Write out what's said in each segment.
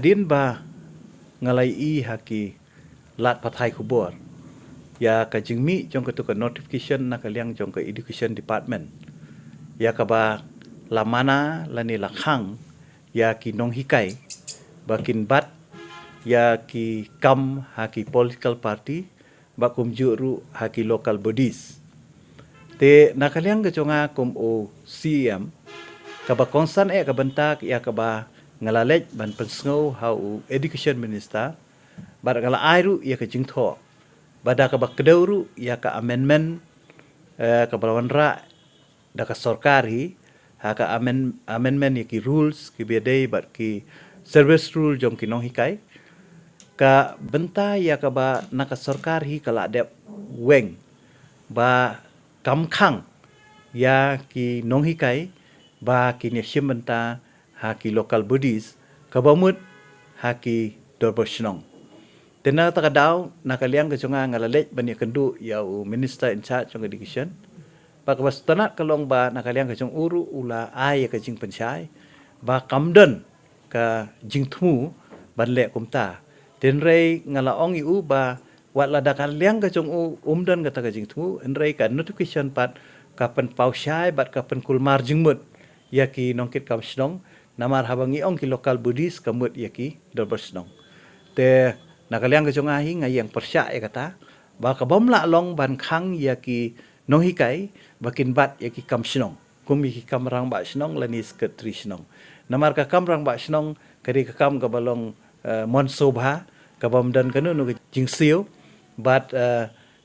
kadin ba ngalai haki lat pathai kubor ya ka jingmi jong ka notification na kaliang jong ka education department ya ka ba lamana lani lakhang ya ki nong hikai bakin bat ya ki kam haki political party bakum juru haki local bodies te na kaliang ka jonga kum o CM ka ba konsan ka bentak ya ka ba ngalalej ban pensngau hau education minister bar ngala airu ya ka jingtho bada ka bakdawru ya ka amendment ka balawanra da ka sarkari ha ka amendment ya ki rules ki bedai bat ki service rule jong ki nong hikai ka benta ya ka ba naka sarkar hi kala dep weng ba kamkhang ya ki nong hikai ba ki ne benta ha ki local bodies ka bamut ha ki dorboshnong tena takadaw nakaliang ka chunga ngalalej bani kendu ya minister in charge of education pak bastana kalong ba nakaliang ka chung uru ula ai ka jing panchai ba kamden ka jing thu ban le kumta tenrei ngalaong iu ba wat lada kaliang ka chung umdan ka ta jing thu enrei ka notification pat kapan pausyai bat kapan kulmar jingmut ya ki nongkit kam snong namar habangi ong ki local bodies kamut ya ki dorboshnong te nakaliang ka chunga hi ngayang persya ya kata ba ka bomla long ban khang ya ki nohikai bakin bat ya ki kamshnong kumi ki kamrang ba snong lanis ke trishnong namar ka kamrang ba snong kari ka kam ka balong mon sobha ka bomdan kanu no jingsiu bat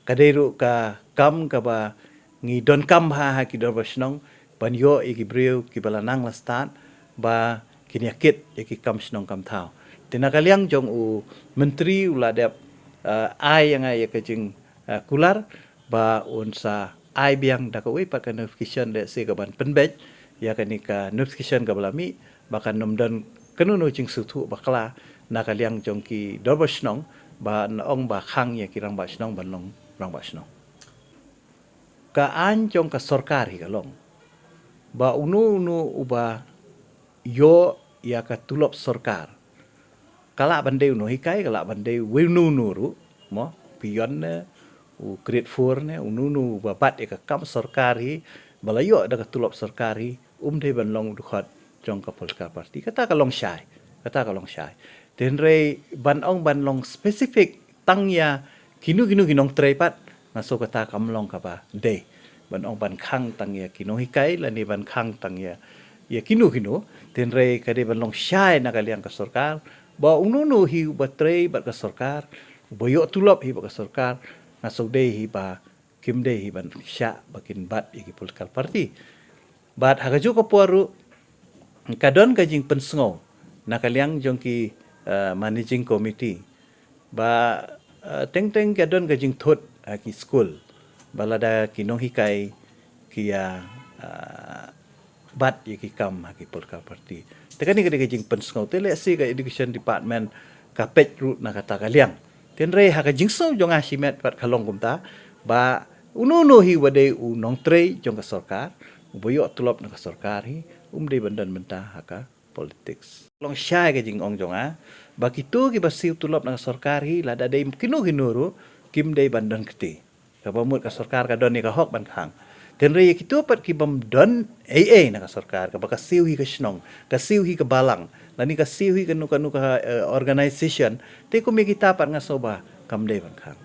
kaderu ka kam ka ba ngi don kam ha ki dor snong ban yo ki breu ki balanang lastat ba kinyakit ya ki kamshnong kam thau tinakaliang jong menteri uladap ai yang ai kajing kular ba unsa ai biang dakawi pakai notification de se kaban penbej ya kanika notification kabalami bakan nomdan kanunu jing sutu bakla nakaliang jong ki dorboshnong ba ong ba khang ya kirang ba snong banong rang ba snong ka an jong ka sarkar hi kalong ba unu uba yo ya ka tulop sarkar kala bandeu no hikai kala bandeu wenu nuru mo pion ne u grade 4 ne ununu babat ka kam sarkari balayo da ka tulop sarkari de banlong dukhat jong ka polka party kata ka long shai tenrei banlong specific tangya kinu kinong trepat naso kata kamlong ka ba de banong ban khang tangya kinong hikai lani ban khang tangya ya kinu tenrei kade banlong shai nakaliang ka sarkar ba ununu hi batrei bat ka sarkar boyo tulop hi ba ka sarkar nasog dei hi ba kim dei hi ban sya bakin bat i political party bat hagaju ko poru kadon ka jing pensngo nakaliang jong ki managing committee ba teng kadon ka jing thot ki school balada kinong hikai kia bat i ki kam ki political party tekani kede jing pensngau tele si ka education department ka pet ru na kata kaliang tenrei ha ka jingso jong asimet pat kalong kumta ba unu hi wade nong trei jong ka sarkar boyo tulop na ka sarkar hi de bandan benta ha ka politics long syai ka jing ong jong ba kitu ki basiu tulop na ka sarkar hi lada dei kinu ru kim dei bandan kete ka pamut ka sarkar ka don ni ka hok ban khang tenrei kitu pat ki bam don AA na ka sarkar ka baka siu hi ka snong ka siu hi ka balang lani ka siu hi ka nuka organization te ko mi kita pat nga soba kam dei ban khang